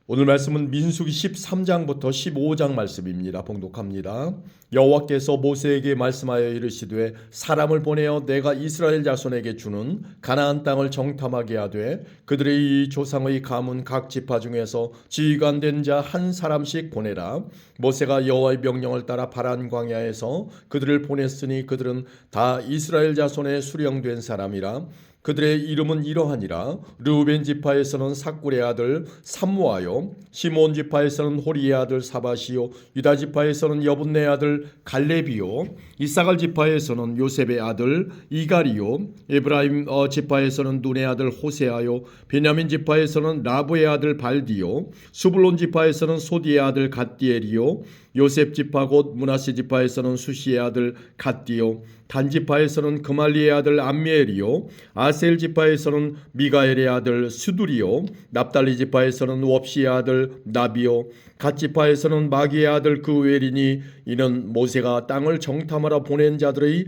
오늘 말씀은 민수기 13장부터 15장 말씀입니다. 봉독합니다. 여호와께서 모세에게 말씀하여 이르시되 사람을 보내어 내가 이스라엘 자손에게 주는 가나안 땅을 정탐하게 하되 그들의 이 조상의 가문 각 지파 중에서 지휘관된 자 한 사람씩 보내라. 모세가 여호와의 명령을 따라 바란 광야에서 그들을 보냈으니 그들은 다 이스라엘 자손의 수령된 사람이라. 그들의 이름은 이러하니라. 르우벤 지파에서는 삭굴의 아들 삼무아요, 시몬 지파에서는 호리의 아들 사바시요, 유다 지파에서는 여분네 아들 갈렙이요, 이사갈 지파에서는 요셉의 아들 이갈이요, 에브라임 지파에서는 눈의 아들 호세아요, 베냐민 지파에서는 라브의 아들 발디요, 수불론 지파에서는 소디의 아들 갓디엘이요, 요셉 지파 곧 므낫세 지파에서는 수시의 아들 갓디요, 단 지파에서는 그말리의 아들 암미엘이요, 아셀 지파에서는 미가엘의 아들 수두리요, 납달리 지파에서는 웁시의 아들 나비요, 갓 지파에서는 마기의 아들 그웰이니 이는 모세가 땅을 정탐하러 보낸 자들의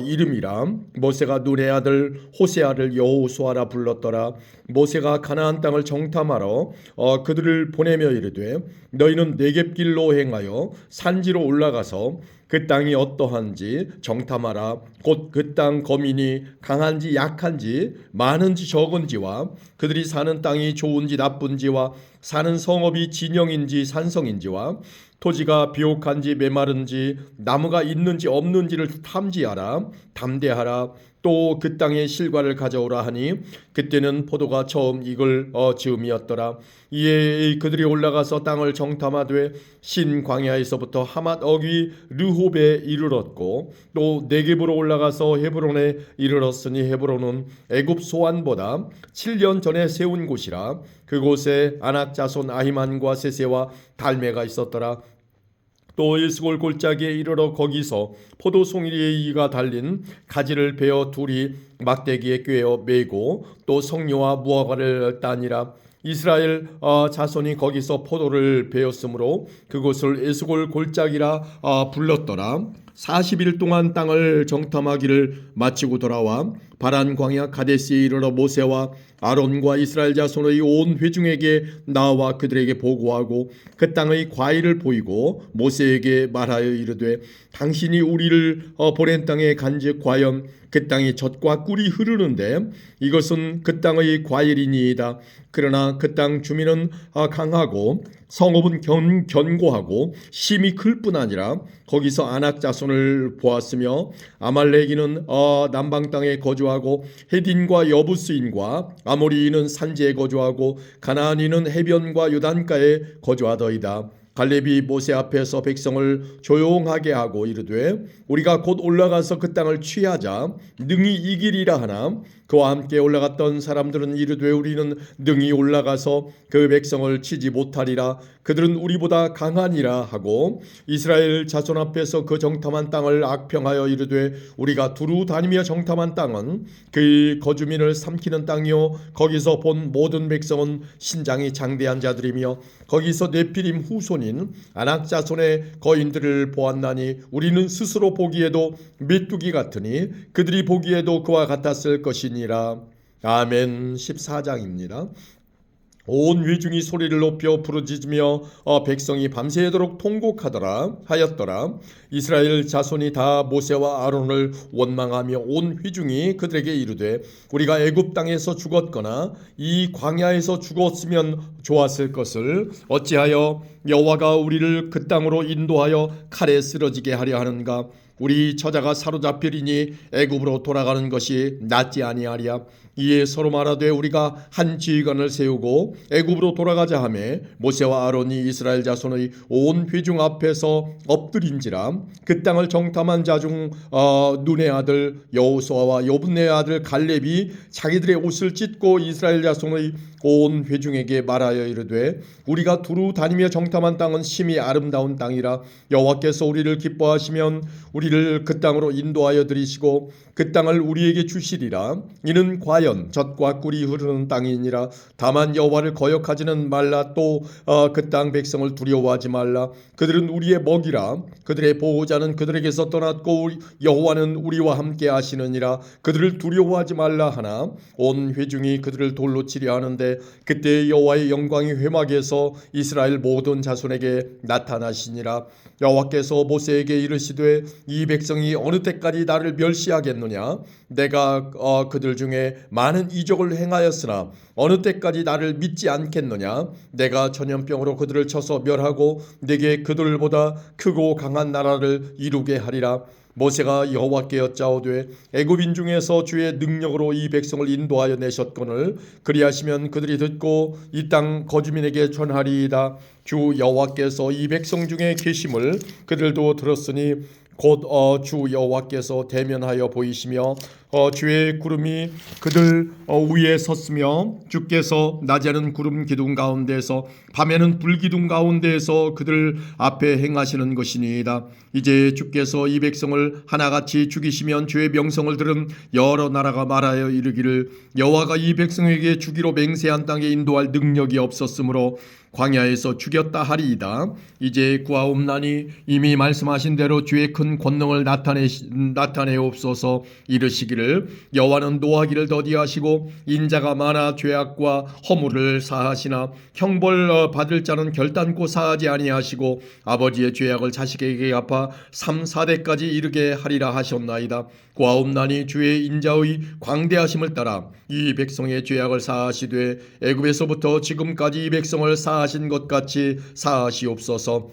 이름이라. 모세가 눈의 아들 호세아를 여호수아라 불렀더라. 모세가 가나안 땅을 정탐하러 그들을 보내며 이르되 너희는 네겝길로 행하여 산지로 올라가서 그 땅이 어떠한지 정탐하라. 곧 그 땅 거민이 강한지 약한지 많은지 적은지와 그들이 사는 땅이 좋은지 나쁜지와 사는 성읍이 진영인지 산성인지와 토지가 비옥한지 메마른지 나무가 있는지 없는지를 탐지하라. 담대하라. 또 그 땅에 실과를 가져오라 하니 그때는 포도가 처음 익을 즈음이었더라. 이에 그들이 올라가서 땅을 정탐하되 신 광야에서부터 하맛 어귀 르홉에 이르렀고 또 네겝으로 올라가서 헤브론에 이르렀으니 헤브론은 애굽 소안보다 7년 전에 세운 곳이라. 그곳에 아낙 자손 아히만과 세세와 달메가 있었더라. 또 에스골 골짜기에 이르러 거기서 포도 송이의 이가 달린 가지를 베어 둘이 막대기에 꿰어 메고 또 성류와 무화과를 따니라. 이스라엘 자손이 거기서 포도를 베었으므로 그곳을 에스골 골짜기라 불렀더라. 40일 동안 땅을 정탐하기를 마치고 돌아와 바란 광야 가데스에 이르러 모세와 아론과 이스라엘 자손의 온 회중에게 나와 그들에게 보고하고 그 땅의 과일을 보이고 모세에게 말하여 이르되 당신이 우리를 보낸 땅에 간즉 과연 그 땅이 젖과 꿀이 흐르는데 이것은 그 땅의 과일이니이다. 그러나 그 땅 주민은 강하고 성읍은 견고하고 심이 클 뿐 아니라 거기서 아낙 자손을 보았으며 아말렉인은 남방 땅에 거주하고 헤딘과 여부스인과 아모리인은 산지에 거주하고 가나안인은 해변과 요단가에 거주하더이다. 갈렙이 모세 앞에서 백성을 조용하게 하고 이르되 우리가 곧 올라가서 그 땅을 취하자 능히 이기리라 하나 그와 함께 올라갔던 사람들은 이르되 우리는 능히 올라가서 그 백성을 치지 못하리라. 그들은 우리보다 강하니라 하고 이스라엘 자손 앞에서 그 정탐한 땅을 악평하여 이르되 우리가 두루 다니며 정탐한 땅은 그 거주민을 삼키는 땅이요 거기서 본 모든 백성은 신장이 장대한 자들이며 거기서 네피림 후손인 아낙 자손의 거인들을 보았나니 우리는 스스로 보기에도 메뚜기 같으니 그들이 보기에도 그와 같았을 것이니라. 아멘. 14장입니다. 온 회중이 소리를 높여 부르짖으며 백성이 밤새도록 통곡하더라 하였더라. 이스라엘 자손이 다 모세와 아론을 원망하며 온 회중이 그들에게 이르되 우리가 애굽 땅에서 죽었거나 이 광야에서 죽었으면 좋았을 것을 어찌하여 여호와가 우리를 그 땅으로 인도하여 칼에 쓰러지게 하려 하는가. 우리 처자가 사로잡히리니 애굽으로 돌아가는 것이 낫지 아니하리야. 이에 서로 말하되 우리가 한 지휘관을 세우고 애굽으로 돌아가자 하매 모세와 아론이 이스라엘 자손의 온 회중 앞에서 엎드린지라. 그 땅을 정탐한 자 중 눈의 아들 여호수아와 여분네 아들 갈렙이 자기들의 옷을 찢고 이스라엘 자손의 온 회중에게 말하여 이르되 우리가 두루 다니며 정탐 정탐한 땅은 심히 아름다운 땅이라. 여호와께서 우리를 기뻐하시면 우리를 그 땅으로 인도하여 들이시고 그 땅을 우리에게 주시리라. 이는 과연 젖과 꿀이 흐르는 땅이니라. 다만 여호와를 거역하지는 말라. 또 그 땅 백성을 두려워하지 말라. 그들은 우리의 먹이라. 그들의 보호자는 그들에게서 떠났고 여호와는 우리와 함께 하시느니라. 그들을 두려워하지 말라 하나 온 회중이 그들을 돌로 치려 하는데 그때 여호와의 영광이 회막에서 이스라엘 모든 자손에게 나타나시니라. 여호와께서 모세에게 이르시되 이 백성이 어느 때까지 나를 멸시하겠느냐. 내가 그들 중에 많은 이적을 행하였으나 어느 때까지 나를 믿지 않겠느냐. 내가 전염병으로 그들을 쳐서 멸하고 내게 그들보다 크고 강한 나라를 이루게 하리라. 모세가 여호와께 여짜오되 애굽인 중에서 주의 능력으로 이 백성을 인도하여 내셨거늘 그리하시면 그들이 듣고 이 땅 거주민에게 전하리이다. 주 여호와께서 이 백성 중에 계심을 그들도 들었으니 곧 주 여호와께서 대면하여 보이시며 주의 구름이 그들 위에 섰으며 주께서 낮에는 구름 기둥 가운데에서 밤에는 불 기둥 가운데에서 그들 앞에 행하시는 것이니이다. 이제 주께서 이 백성을 하나같이 죽이시면 주의 명성을 들은 여러 나라가 말하여 이르기를 여호와가 이 백성에게 주기로 맹세한 땅에 인도할 능력이 없었으므로 광야에서 죽였다 하리이다. 이제 구하옵나니 이미 말씀하신 대로 주의 큰 권능을 나타내옵소서. 이르시기를 여호와는 노하기를 더디하시고 인자가 많아 죄악과 허물을 사하시나 형벌 받을 자는 결단코 사하지 아니하시고 아버지의 죄악을 자식에게 갚아 3, 4대까지 이르게 하리라 하셨나이다. 구하옵나니 주의 인자의 광대하심을 따라 이 백성의 죄악을 사하시되 애굽에서부터 지금까지 이 백성을 사하신 것 같이 사하시옵소서.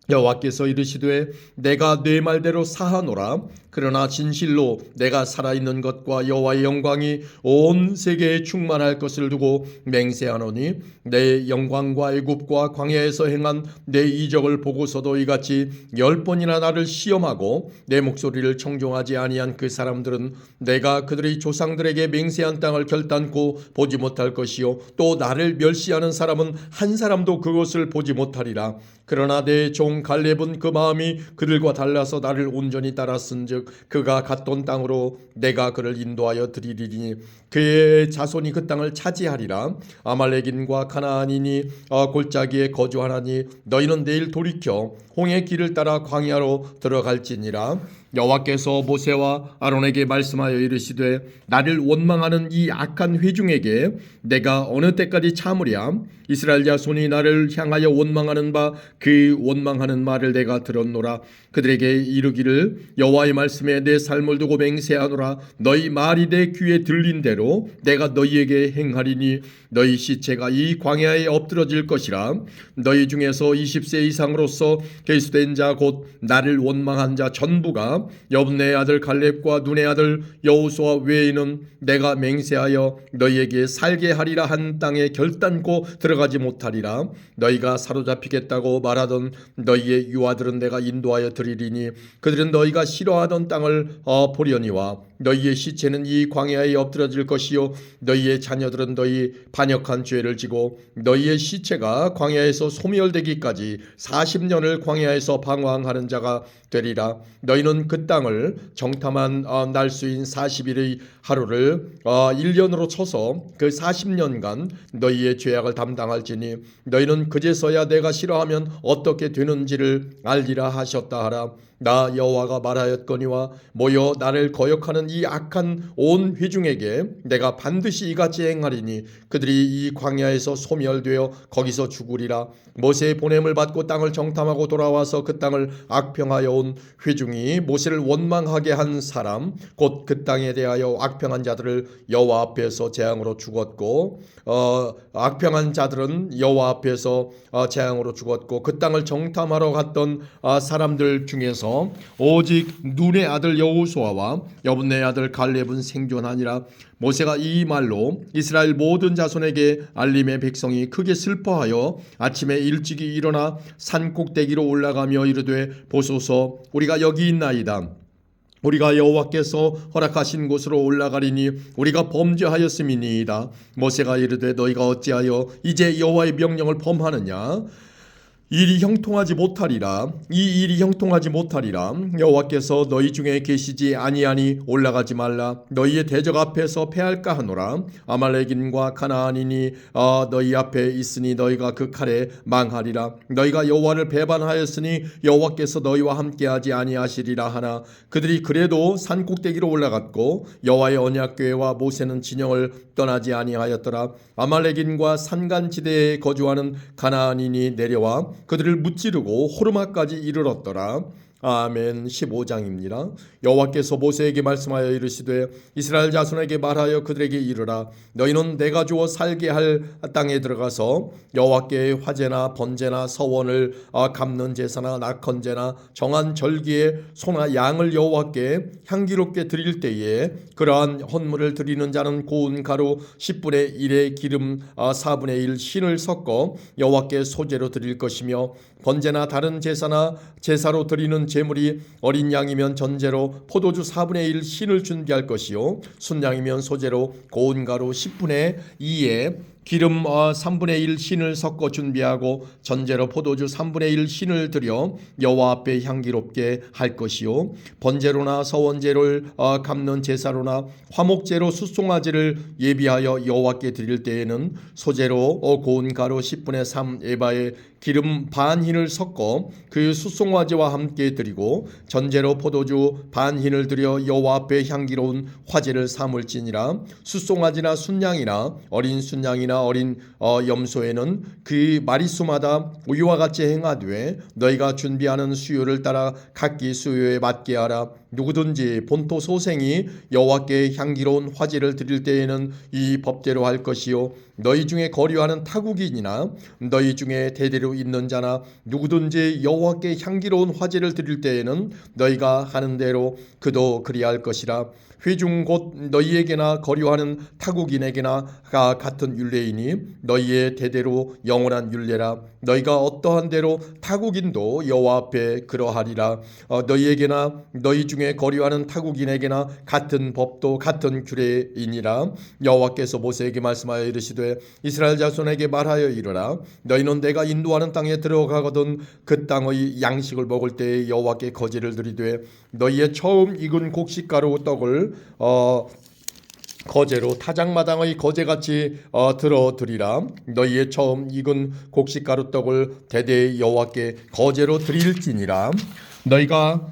여호와께서 이르시되 내가 네 말대로 사하노라. 그러나 진실로 내가 살아있는 것과 여호와의 영광이 온 세계에 충만할 것을 두고 맹세하노니 내 영광과 애굽과 광야에서 행한 내 이적을 보고서도 이같이 10번이나 나를 시험하고 내 목소리를 청종하지 아니한 그 사람들은 내가 그들의 조상들에게 맹세한 땅을 결단코 보지 못할 것이요 또 나를 멸시하는 사람은 한 사람도 그것을 보지 못하리라. 그러나 내 종 갈렙은 그 마음이 그들과 달라서 나를 온전히 따랐은즉 그가 갔던 땅으로 내가 그를 인도하여 드리리니 그의 자손이 그 땅을 차지하리라. 아말렉인과 가나안인이 골짜기에 거주하나니 너희는 내일 돌이켜 홍해 길을 따라 광야로 들어갈지니라. 여호와께서 모세와 아론에게 말씀하여 이르시되 나를 원망하는 이 악한 회중에게 내가 어느 때까지 참으랴. 이스라엘 자손이 나를 향하여 원망하는 바 그 원망하는 말을 내가 들었노라. 그들에게 이르기를 여호와의 말씀에 내 삶을 두고 맹세하노라. 너희 말이 내 귀에 들린 대로 내가 너희에게 행하리니 너희 시체가 이 광야에 엎드러질 것이라. 너희 중에서 20세 이상으로서 계수된 자 곧 나를 원망한 자 전부가 여분네 아들 갈렙과 눈의 아들 여호수아 외에는 내가 맹세하여 너희에게 살게 하리라 한 땅에 결단코 들어가지 못하리라. 너희가 사로잡히겠다고 말하던 너희의 유아들은 내가 인도하여 드리리니 그들은 너희가 싫어하던 땅을 보려니와 너희의 시체는 이 광야에 엎드러질 것이요 너희의 자녀들은 너희 반역한 죄를 지고 너희의 시체가 광야에서 소멸되기까지 40년을 광야에서 방황하는 자가 되리라. 너희는 그 땅을 정탐한 날수인 40일의 하루를 1년으로 쳐서 그 40년간 너희의 죄악을 담당할지니 너희는 그제서야 내가 싫어하면 어떻게 되는지를 알리라 하셨다 하라. 나 여호와가 말하였거니와 모여 나를 거역하는 이 악한 온 회중에게 내가 반드시 이같이 행하리니 그들이 이 광야에서 소멸되어 거기서 죽으리라. 모세의 보냄을 받고 땅을 정탐하고 돌아와서 그 땅을 악평하여 온 회중이 모세를 원망하게 한 사람 곧 그 땅에 대하여 악평한 자들을 여호와 앞에서 재앙으로 죽었고 악평한 자들은 여호와 앞에서 재앙으로 죽었고 그 땅을 정탐하러 갔던 사람들 중에서 오직 눈의 아들 여호수아와 여분네 아들 갈렙은 생존하니라. 모세가 이 말로 이스라엘 모든 자손에게 알림에 백성이 크게 슬퍼하여 아침에 일찍이 일어나 산 꼭대기로 올라가며 이르되 보소서 우리가 여기 있나이다. 우리가 여호와께서 허락하신 곳으로 올라가리니 우리가 범죄하였음이니이다. 모세가 이르되 너희가 어찌하여 이제 여호와의 명령을 범하느냐. 일이 형통하지 못하리라. 이 일이 형통하지 못하리라. 여호와께서 너희 중에 계시지 아니하니 올라가지 말라. 너희의 대적 앞에서 패할까 하노라. 아말렉인과 가나안인이 너희 앞에 있으니 너희가 그 칼에 망하리라. 너희가 여호와를 배반하였으니 여호와께서 너희와 함께하지 아니하시리라 하나 그들이 그래도 산 꼭대기로 올라갔고 여호와의 언약궤와 모세는 진영을 떠나지 아니하였더라. 아말렉인과 산간지대에 거주하는 가나안인이 내려와 그들을 무찌르고 호르마까지 이르렀더라. 아멘. 15장입니다. 여호와께서 모세에게 말씀하여 이르시되 이스라엘 자손에게 말하여 그들에게 이르라. 너희는 내가 주어 살게 할 땅에 들어가서 여호와께 화제나 번제나 서원을 갚는 제사나 낙헌제나 정한 절기에 소나 양을 여호와께 향기롭게 드릴 때에 그러한 헌물을 드리는 자는 고운 가루 10분의 1의 기름 4분의 1 신을 섞어 여호와께 소제로 드릴 것이며 번제나 다른 제사나 제사로 드리는 제물이 어린 양이면 전제로 포도주 4분의 1 신을 준비할 것이요 순양이면 소제로 고운 가루 10분의 2에 기름 3분의 1 신을 섞어 준비하고 전제로 포도주 3분의 1 신을 드려 여호와 앞에 향기롭게 할 것이요 번제로나 서원제를 갚는 제사로나 화목제로 숫송아지를 예비하여 여호와께 드릴 때에는 소제로 고운 가루 10분의 3 에바에 기름 반 흰을 섞어 그 숫송아지와 함께 드리고 전제로 포도주 반 흰을 드려 여호와 앞에 향기로운 화제를 삼을지니라. 숫송아지나 순양이나 어린 순양이나 어린 염소에는 그 마리수마다 우유와 같이 행하되 너희가 준비하는 수요를 따라 각기 수요에 맞게 하라. 누구든지 본토 소생이 여호와께 향기로운 화제를 드릴 때에는 이 법대로 할 것이요 너희 중에 거류하는 타국인이나 너희 중에 대대로 있는 자나 누구든지 여호와께 향기로운 화제를 드릴 때에는 너희가 하는 대로 그도 그리할 것이라. 회중 곧 너희에게나 거류하는 타국인에게나 같은 율례이니 너희의 대대로 영원한 율례라. 너희가 어떠한 대로 타국인도 여호와 앞에 그러하리라. 너희에게나 너희 중에 거류하는 타국인에게나 같은 법도 같은 규례이니라. 여호와께서 모세에게 말씀하여 이르시되 이스라엘 자손에게 말하여 이르라. 너희는 내가 인도하는 땅에 들어가거든 그 땅의 양식을 먹을 때에 여호와께 거제를 드리되 너희의 처음 익은 곡식가루 떡을 거제로 타작마당의 거제같이 들어드리라. 너희의 처음 익은 곡식가루 떡을 대대의 여호와께 거제로 드릴지니라. 너희가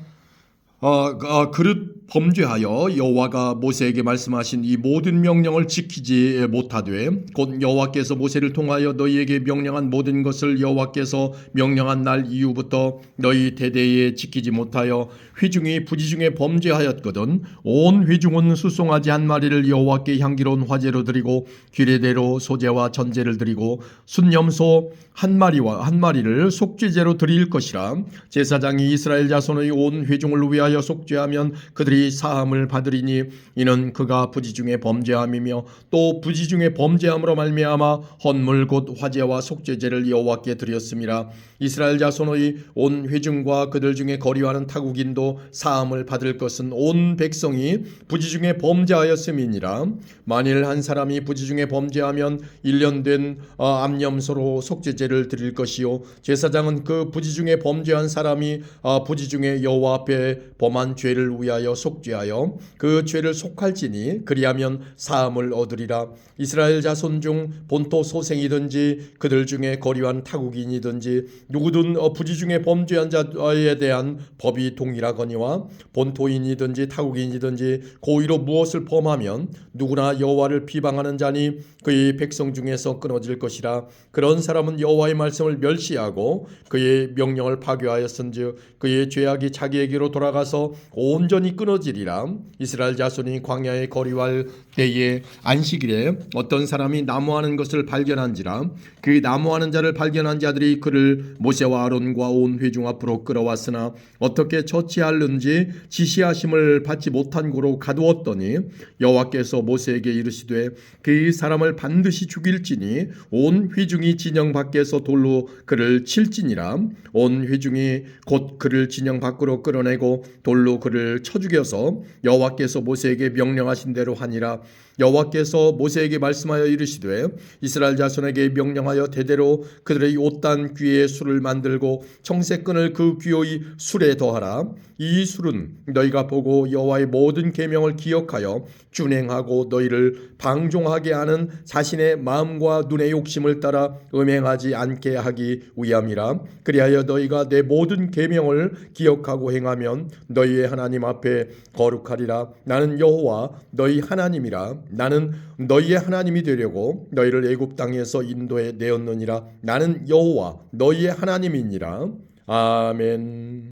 그릇 범죄하여 여호와가 모세에게 말씀하신 이 모든 명령을 지키지 못하되 곧 여호와께서 모세를 통하여 너희에게 명령한 모든 것을 여호와께서 명령한 날 이후부터 너희 대대에 지키지 못하여 회중이 부지중에 범죄하였거든 온 회중은 숫송아지 한 마리를 여호와께 향기로운 화제로 드리고 규례대로 소제와 전제를 드리고 순염소 한 마리를 속죄제로 드릴 것이라. 제사장이 이스라엘 자손의 온 회중을 위하여 속죄하면 그들이 사함을 받으리니 이는 그가 부지중에 범죄함이며 또 부지중에 범죄함으로 말미암아 헌물 곧 화제와 속죄제를 여호와께 드렸음이라. 이스라엘 자손의 온 회중과 그들 중에 거류하는 타국인도 사함을 받을 것은 온 백성이 부지중에 범죄하였음이니라. 만일 한 사람이 부지중에 범죄하면 1년 된 암염소로 속죄제를 드릴 것이요 제사장은 그 부지중에 범죄한 사람이 부지중에 여호와 앞에 범한 죄를 위하여 속죄하여 그 죄를 속할지니 그리하면 사함을 얻으리라. 이스라엘 자손 중 본토 소생이든지 그들 중에 거류한 타국인이든지 누구든 부지중에 범죄한 자에 대한 법이 동일하거니와 본토인이든지 타국인이든지 고의로 무엇을 범하면 누구나 여호와를 비방하는 자니 그의 백성 중에서 끊어질 것이라. 그런 사람은 여호와의 말씀을 멸시하고 그의 명령을 파괴하였은즉 그의 죄악이 자기에게로 돌아가서 온전히 끊어지리라. 이스라엘 자손이 광야에 거류할 때에 안식일에 어떤 사람이 나무하는 것을 발견한지라. 그 나무하는 자를 발견한 자들이 그를 모세와 아론과 온 회중 앞으로 끌어왔으나 어떻게 처치할는지 지시하심을 받지 못한 고로 가두었더니 여호와께서 모세에게 이르시되 그 사람을 반드시 죽일지니 온 회중이 진영 밖에서 돌로 그를 칠지니라. 온 회중이 곧 그를 진영 밖으로 끌어내고 돌로 그를 쳐 죽여서 여호와께서 모세에게 명령하신 대로 하니라. 여호와께서 모세에게 말씀하여 이르시되 이스라엘 자손에게 명령하여 대대로 그들의 옷단 귀에 술을 만들고 청색끈을 그 귀의 술에 더하라. 이 술은 너희가 보고 여호와의 모든 계명을 기억하여 준행하고 너희를 방종하게 하는 자신의 마음과 눈의 욕심을 따라 음행하지 않게 하기 위함이라. 그리하여 너희가 내 모든 계명을 기억하고 행하면 너희의 하나님 앞에 거룩하리라. 나는 여호와 너희 하나님이라. 나는 너희의 하나님이 되려고 너희를 애굽 땅에서 인도해 내었느니라. 나는 여호와 너희의 하나님이니라. 아멘.